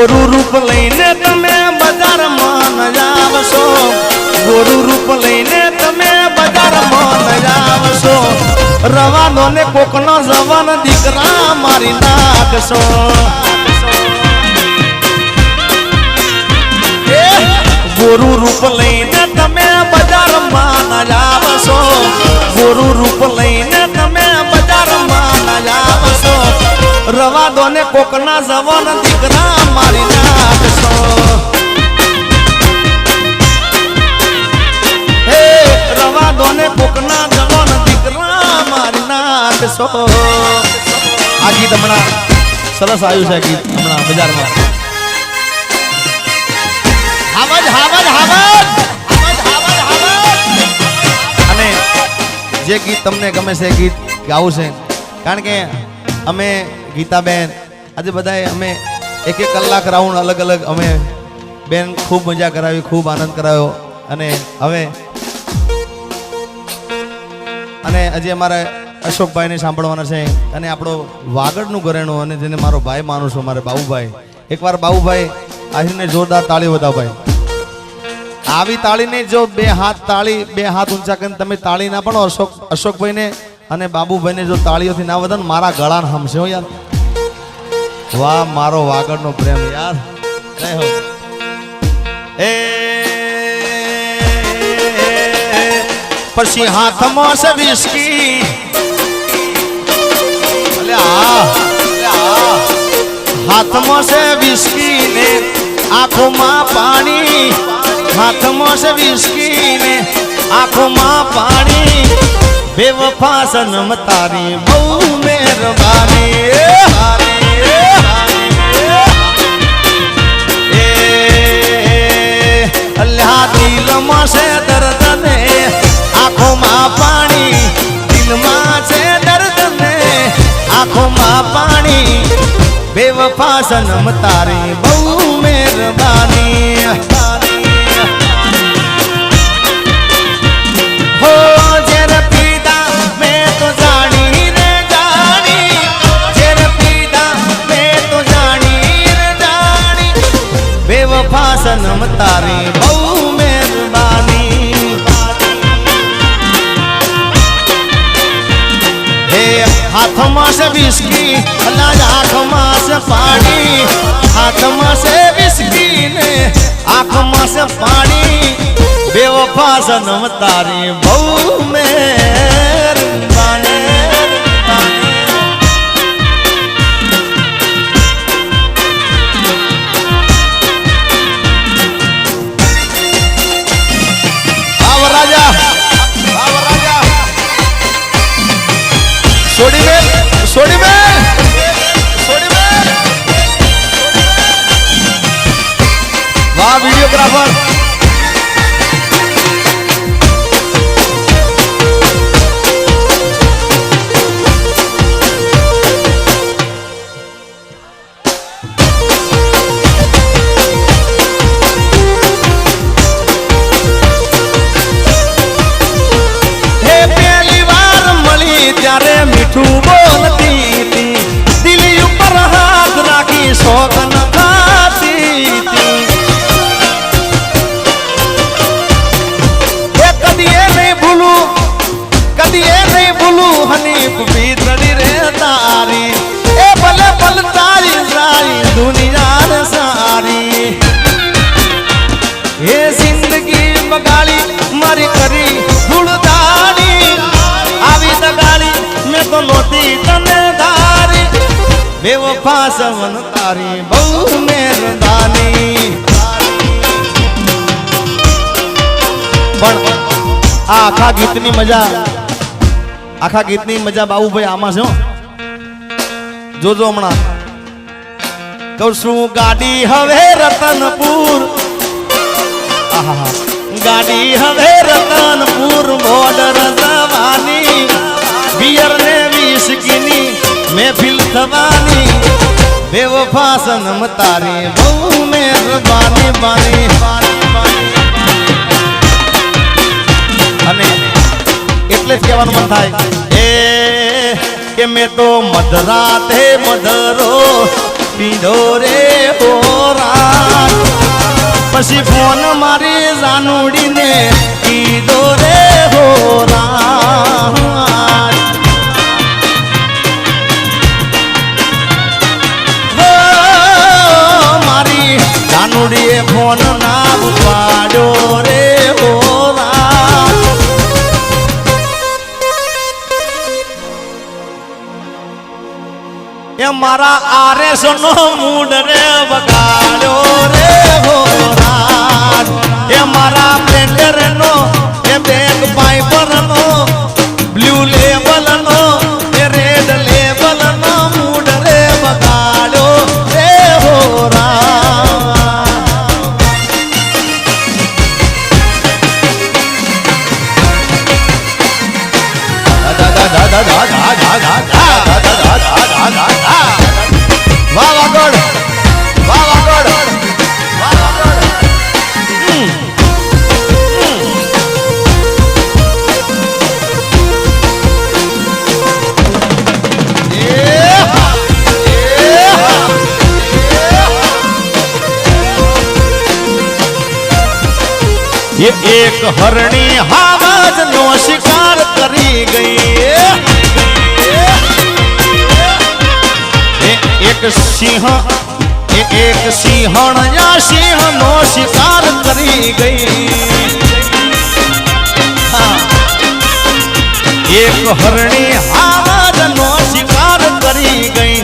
ગોરું રૂપ લઈને તમે બજારમાં ન આવશો, ગોરું રૂપ લઈને તમે બજારમાં ન આવશો, રવાનો ને કોકનો જવાન દીકરા મારી નાખશો. ગોરું રૂપ લઈને તમે બજારમાં ન આવશો, ગોરું રૂપ લઈને તમે બજારમાં ન આવશો, રવા દો ને કોકના જવાન દીકરા મારી નાખશો. હે રવા દો ને કોકના જવાન દીકરા મારી નાખશો. આ ગીત હમણાં સરસ આવ્યું છે. ગીત હમણાં બજારમાં હાવજ હાવજ હાવજ હાવજ હાવજ. અને જે ગીત તમને ગમે છે ગીત ગાવું છે, કારણ કે અમે ગીતાબેન આજે બધાએ અમે એક કલાક રાઉન્ડ અલગ અલગ અમે બેન ખૂબ મજા કરાવી, ખૂબ આનંદ કરાવ્યો. અને હવે અને હજી અમારા અશોકભાઈને સાંભળવાના છે. અને આપણો વાગડનું ઘરેણું અને જેને મારો ભાઈ માનું છું, મારે બાબુભાઈ. એકવાર બાબુભાઈ આહીરને જોરદાર તાળી બતાવો ભાઈ. આવી તાળીને જો બે હાથ ઊંચા કરીને તમે તાળી ના પણ અશોકભાઈને અને બાબુભાઈને જો તાળીઓથી ના વધે મારા ગળાને હમશે હો યાર. વાહ મારો વાગડનો પ્રેમ યાર. એ પછી હાથમાં છે વિસ્કી, હાથમાં છે વિસ્કી ને આંખોમાં પાણી, હાથમાં છે વિસ્કી ને આંખોમાં પાણી, બેવફા સનમ તારી બહુ મહેરબાની. અલ્લાહ દિલમાં છે દર્દ ને આંખોમાં પાણી, દિલમાં છે દર્દ ને આંખોમાં પાણી, બેવફા સનમ તારી બહુ મહેરબાની. હો જેર પીડા મેં તો જાણી રે જાણી, જેર પીડા મેં તો જાણી રે જાણી, બેવફા સનમ તારી બહુ મહેરબાની. હે હાથમાં છે વિસ્કી, અલ્લાહ આંખમાં છે પાણી, હાથમાં છે વિસ્કી ને આંખમાં છે પાણી, બેવફા સનમ તારી બહુ મહેરબાની. આવ રાજા, આવ રાજા. છોડી બે, છોડી બે, છોડી બે. વાહ વિડીયોગ્રાફર. ત્યારે મીઠું બોલતી હતી, દિલ ઉપર હાથ રાખી શોખન ખાતી હતી. એ કદીએ નહીં ભૂલું, કદીએ નહીં ભૂલું હનીફ ભીતરી રે તારી, એ ભલે ભલ તારી સારી દુનિયા સારી. એ જિંદગી બગાડી મારી કરી ધૂળદારી, આવી દગાડી મેં તો નહોતી તને ધારી, બેવફા સવન તારી બહુ મહેરબાની. પણ આ આખા ગીતની મજા, આખા ગીતની મજા બાબુભાઈ આમાં છે. જોજો હમણાં કહું છું ગાડી હવે રતનપુર, ગાડી હવે રતનપુર બોર્ડર જવાની, બિયર ને વિસ્કીની મહેફિલ થવાની, બેવફા સનમ તારી બહુ મહેરબાની બાની. અને એટલે જ કહેવાનું મન થાય એ કે કે મેં તો મધરાતે મધરો પીધો રે હોરા પછી ફોન મારી જાનુડીને કીધો રે હોરા મારી જાનુડીએ ફોન ના ઉપાડ્યો રે હોરા એ મારા આરએસ નો મૂડ રે બગાડ્યો રે હોરા એ મારા પ્લેન્ડર નો એ બેગ પાઇપર નો બ્લુ લેવલ નો એ રેડ લેવલ નો મૂડ રે બગાડ્યો રે હોરા વાહ વાગડ વાહ વાગડ વાહ વાગડ ये एक हरणी हावज नो शिकार करी गई एक सिंह एक सिंहण या सिंह नो शिकार करी गई एक हरणी हावज नो शिकार करी गई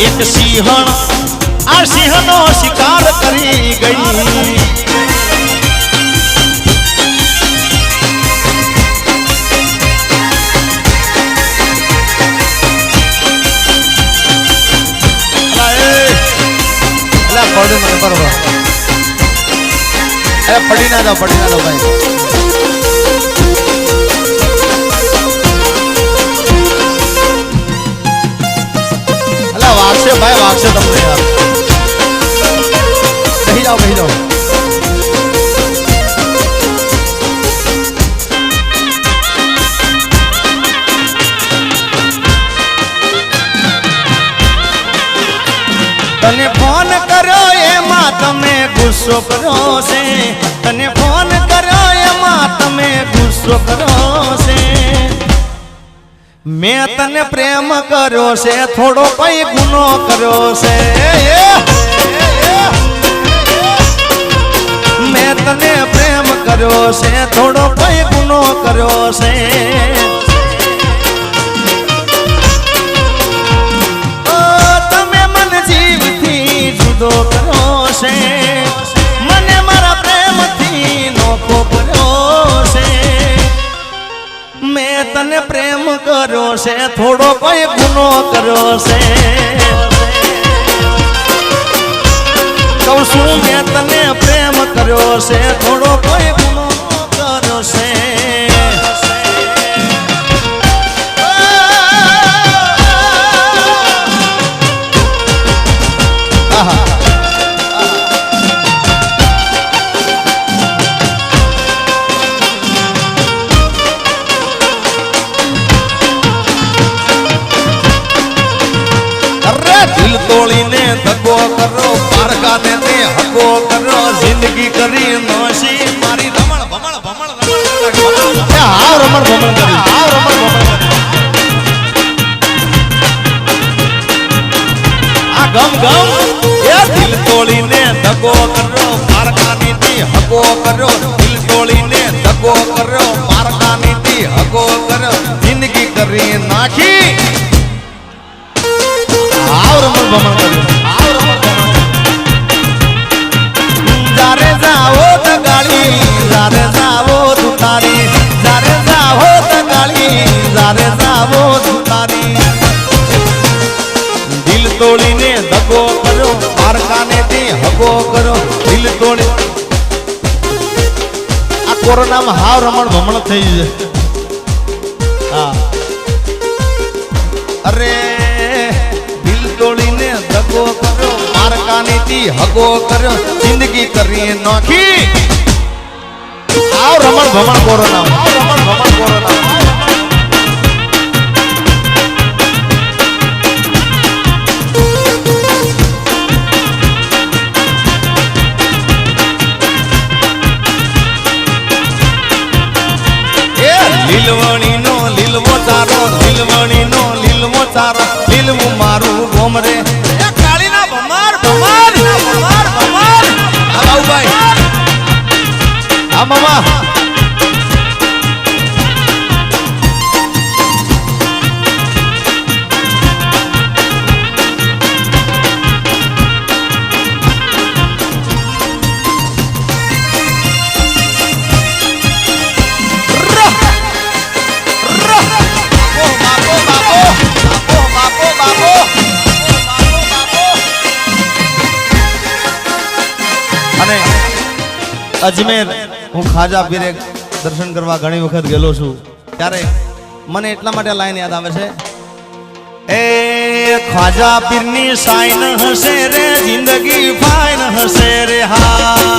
एक सिंहण आ सिंह नो शिकार करी गई पड़ी ना बरोबर पड़ी ना जाओ भाई अला वागशे भाई वागशे तुमने यार कहीं जाओ तने फोन करो एमा तमे गुस्सो करो से तने फोन करो एमा तमे गुस्सो करो से मैं तने प्रेम करो से थोड़ो कोई गुनो करो से मैं तने प्रेम करो से थोड़ो कोई गुनो करो से जुदो करो से मने मारा प्रेम थी नोखो करो से मैं तने प्रेम करो से थोड़ो कोई गुनो करो से कहूं छू मैं तने प्रेम करो से थोड़ो कोई गुनो करो से दिल तोड़ी ने धक्को करो पारका ने ते हको करो जिंदगी करी नोशी मारी रमण भमण भमण रमण हां रमण भमण करी आ गम गम ये दिल तोड़ी ने धक्को करो पारका ने ते हको करो दिल तोड़ी ने धक्को करो पारका ने ते हको करो जिंदगी करी नाखी जारे जाओ त गाड़ी जारे जाओ तुतारी जारे जाओ त गाड़ी जारे जाओ तुतारी दिल तोड़ी ने धक्को करो पारका ने दी हको करो दिल तोड़ी आ कोरोना में हाव रमण भमण थई जे हां अरे तोड़ी ने धक्को करो पारका नीति हगो करो जिंदगी करी नोखी आओ रमण भमण कोरोना દિલવું મારું ગોમ રે એ કાળીના ભમાર ભમાર ભમાર ભમાર આ બાઉભાઈ આ મામા અજમેર હું ખાજા પીરે દર્શન કરવા ઘણી વખત ગયેલો છું ત્યારે મને એટલા માટે લાઈન યાદ આવે છે એ ખાજા પીરની સાઈન હશે રે જિંદગી ફાઈન હશે રે હા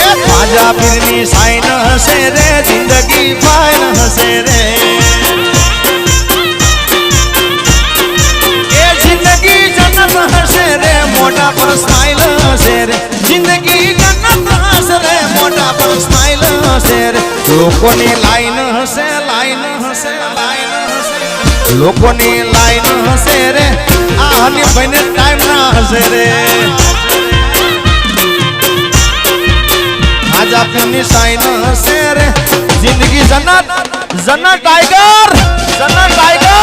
એ ખાજા પીરની સાઈન હશે રે જિંદગી ફાઈન હશે રે એ જિંદગી જન્નત હશે રે મોટા પર સ્માઈલ હશે રે જિંદગી જન્નત હશે રે મોટા પર સ્માઈલ હશે રે લોકોની લાઈન હશે લાઈન હશે લાઈન હશે લોકોની લાઈન હશે રે આ હની ભાઈને ટાઈમ ના હશે રે આજ આપની સાઈન હશે રે જિંદગી જન્નત જન્નત ટાઈગર જન્નત ટાઈગર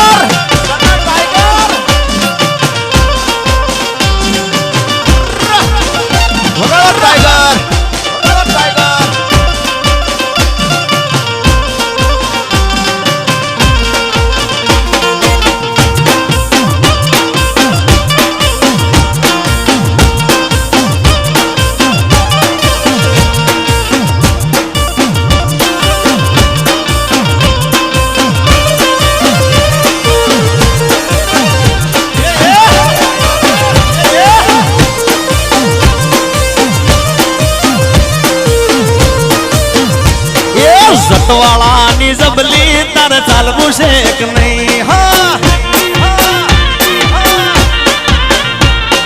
જટવાળાની જબલી તારે ચાલવું છે કે નહીં હા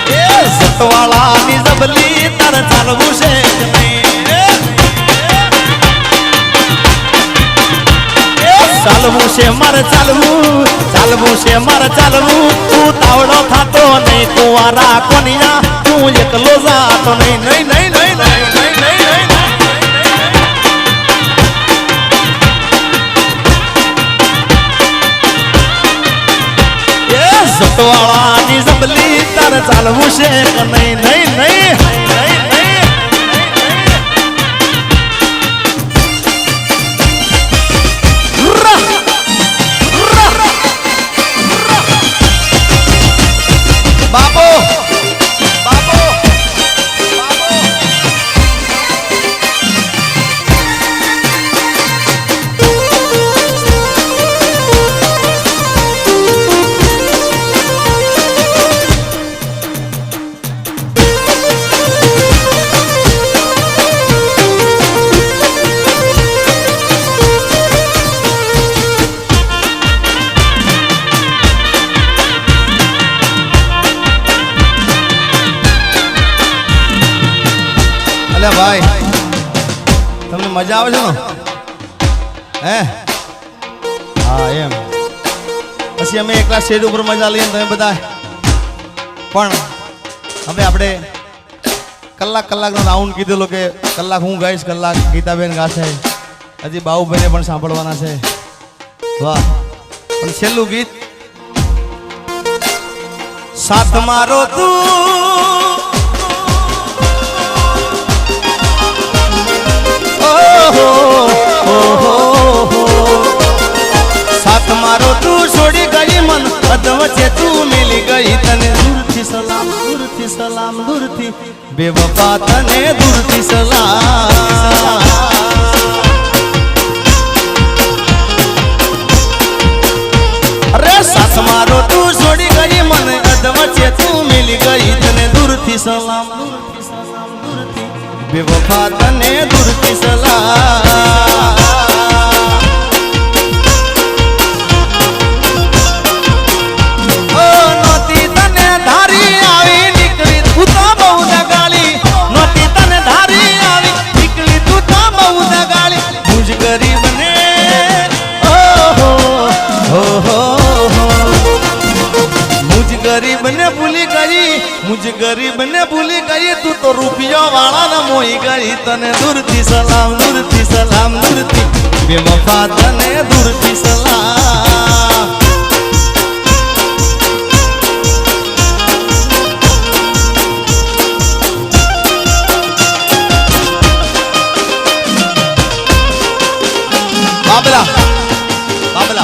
એ જટવાળાની જબલી તારે ચાલવું છે કે નહીં ચાલવું છે મારે ચાલવું ચાલવું છે મારે ચાલવું તું તાવડો થાતો નહીં તું વારા કોનિયા તું એકલો જાતો નહીં નહીં નહીં નહીં નહીં જટવાળાની જબલી તારે ચાલવું છે કે નહીં નહીં નહીં બાપો બાપો અલ્યા ભાઈ તમને મજા આવે છે ને હે હા એમ પછી અમે એકલા સ્ટેજ ઉપર મજા લઈએ તમે બધા પણ હવે આપણે કલાકનો રાઉન્ડ કીધેલો કે કલાક હું ગાઈશ કલાક ગીતાબેન ગાશે હજી બાઉભાઈને પણ સાંભળવાના છે વાહ પણ છેલ્લું ગીત સાથ મારો તું સાથ મારો તું છોડી ગઈ મન અધવચ્ચે તું મિલી ગઈ તને દૂરથી સલામ દૂરથી સલામ દૂરથી બેવફા તને દૂરથી સલામ અરે સાથ મારો તું છોડી ગઈ મન અધવચ્ચે તું મિલી ગઈ તને દૂરથી સલામ દૂરથી સલામ દૂરથી બેવફા તને દૂરથી સલામ ગરીબ ને ઓહો गरीब ने भूली गई, मुझे गरीब ने भूली गई, तू तो रुपया वाला न मोई गई। तने दूरती सलाम, दूरती सलाम, दूरती बेवफा तने दूरती सलाम। बाबला बाबला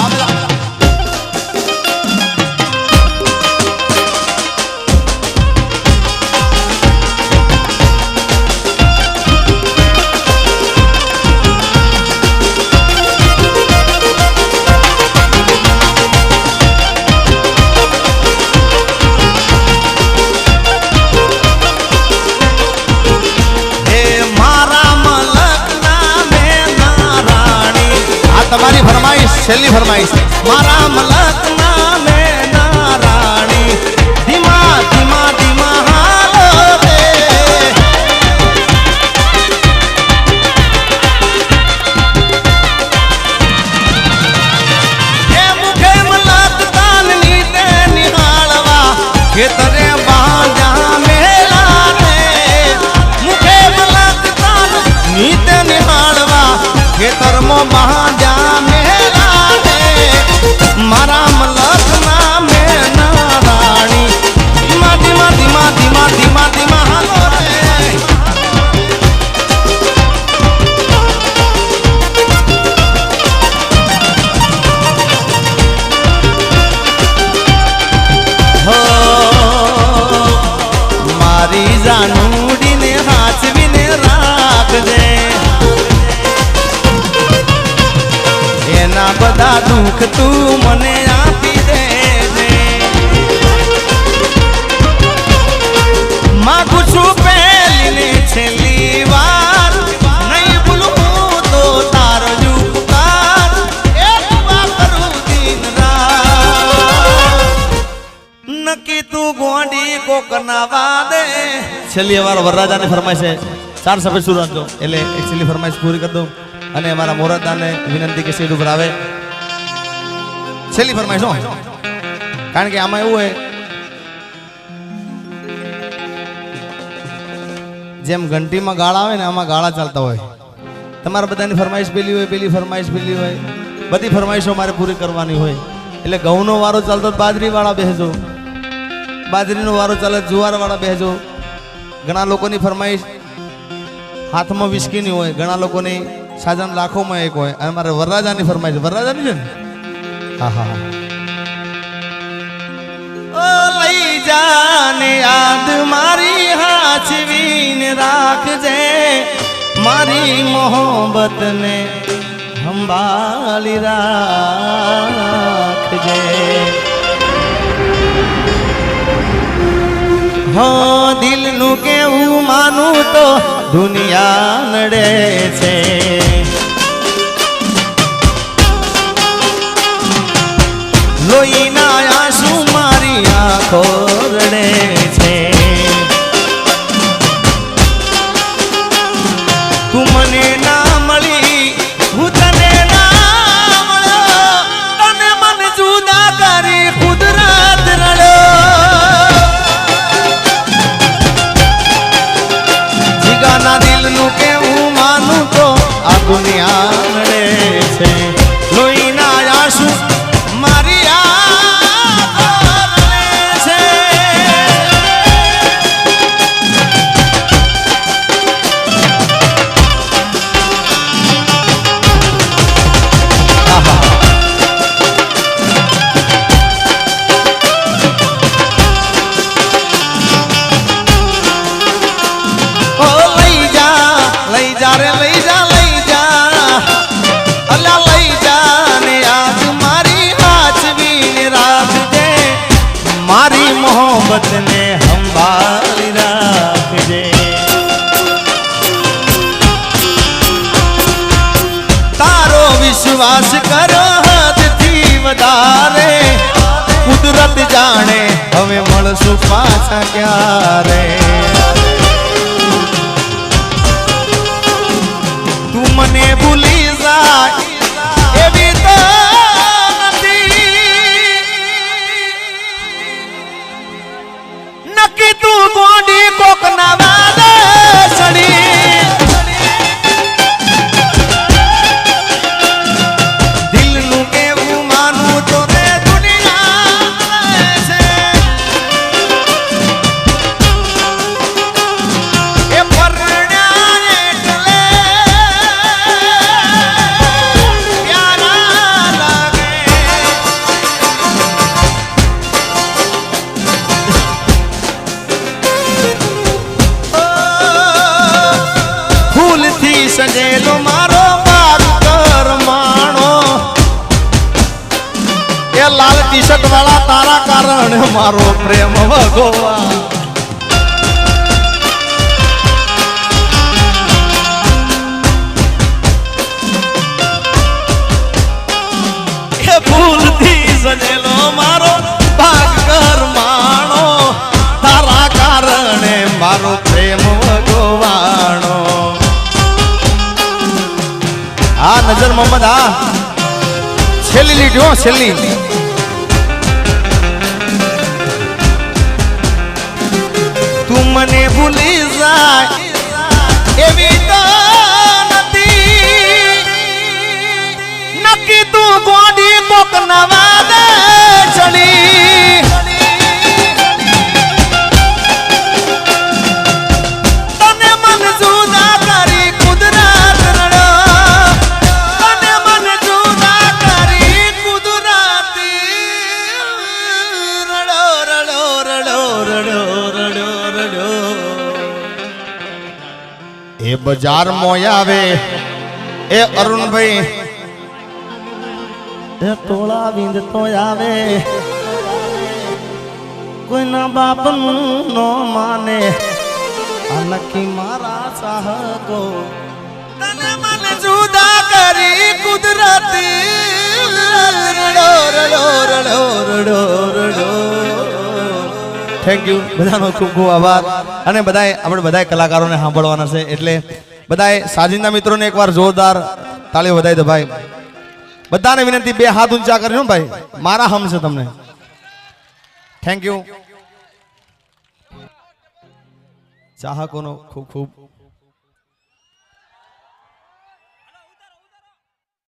તમારી ફરમાઈશ, છેલ્લી ફરમાઈશ। મારા મલક નામે નારાણી, ધીમા ધીમા ધીમા હાલો રે। એ મુખે મલક તાન નીતે નિહાળવા, ખેતરે બાંધ્યા મેલા રે। મુખે મલક તાન નીતે નિહાળવા, ખેતરમાં બાંધ્યા मारा मलक नामे नाराणी, धीमा धीमा धीमा धीमा धीमा धीमा हालो रे। हो मारी जानूडी ने हाचवी ने राखजे, एना बधा दुख तू मने आपी देजे। मागू छू पहली ने छेली वार, नहीं भूलूं तो तारो जू पुकार। एक बार करूं दिन रात, नकी तू गोंडी को कनावा दे। छेली वार वरराजा ने फरमाइश है, 4 सफेद सूरज जो एले एक छेली फरमाइश पूरी कर दो। અને અમારા મોરદાને વિનંતી કે સીટ ઉપર આવે, છેલ્લી ફરમાઈશ હો। કારણ કે આમાં એવું હોય, જેમ ઘંટીમાં ગાળા આવે ને, આમાં ગાળા ચાલતા હોય। તમારા બધાની ફરમાઈશ પેલી હોય, પેલી ફરમાઈશ પેલી હોય, બધી ફરમાઈશો મારે પૂરી કરવાની હોય। એટલે ઘઉંનો વારો ચાલતો બાજરીવાળા બેસજો, બાજરીનો વારો ચાલે જુવારવાળા બેસજો। ઘણા લોકોની ફરમાઈશ હાથમાં વિસ્કીની હોય, ઘણા લોકોની સાજન લાખોમાં એક હોય। અને મારે વરરાજાની ફરમાઈશ, વરરાજાની છે ને, હા હા। ઓ લઈ જાને યાદ મારી હાચવીને રાખજે, મારી મોહબ્બત ને સંભાળી રાખજે। हो दिलनु केवू मानू तो दुनिया नड़े छे, लोईना आंसू मारी आंखो रड़े छे। तू मने ना मળી, હું તને ના મળ્યો, તને મન જુદા કરી કુદરત રડ્યો। જીગાના દિલનું કેવું માનું તો આ દુનિયા નડે છે, લોહીના આંસુ મારી આંખો રડે છે। मोहब्बत ने संभाળી રાખજે। તારો વિશ્વાસ કરો હદથી વધારે, કુદરત જાણે હવે મળશું પાછા ક્યારે। તું મને ભૂલી જાય એવી તો નથી, મારો પ્રેમ ભગવા ભૂલથી સજેલો મારો ભાગર માણો તારા કારણે મારો પ્રેમ ભગવાણો આ નજર મોહમ્મદ આ છેલ્લી લીટી હો છેલ્લી તું મને ભૂલી જાય એવી તો નથી નક્કી તું ગોડી કોક નવા દે ચડી તને મન જુદા કરી કુદરત રડો તને મન જુદા કરી કુદરત રડો રડો રડો રડો રડો રડો એ બજાર મોય આવે એ અરુણભાઈ એ ટોળા વિંદ તો આવે કોઈના બાપનું નો માને આ નક્કી મારા ચાહકો તને મને જુદા કરી કુદરતી રડો રડો રડો રડો રડો થેન્ક યુ બધાનો ખૂબ ખૂબ આભાર અને બધાએ આપણે બધા કલાકારોને સાંભળવાના છે એટલે બધાએ સાજિંદા મિત્રોને એકવાર જોરદાર તાળીઓ વધાવી દો ભાઈ બધાને વિનંતી બે હાથ ઊંચા કરજો ભાઈ મારા હમ છે તમને થેન્ક યુ ચાહકોનો ખૂબ ખૂબ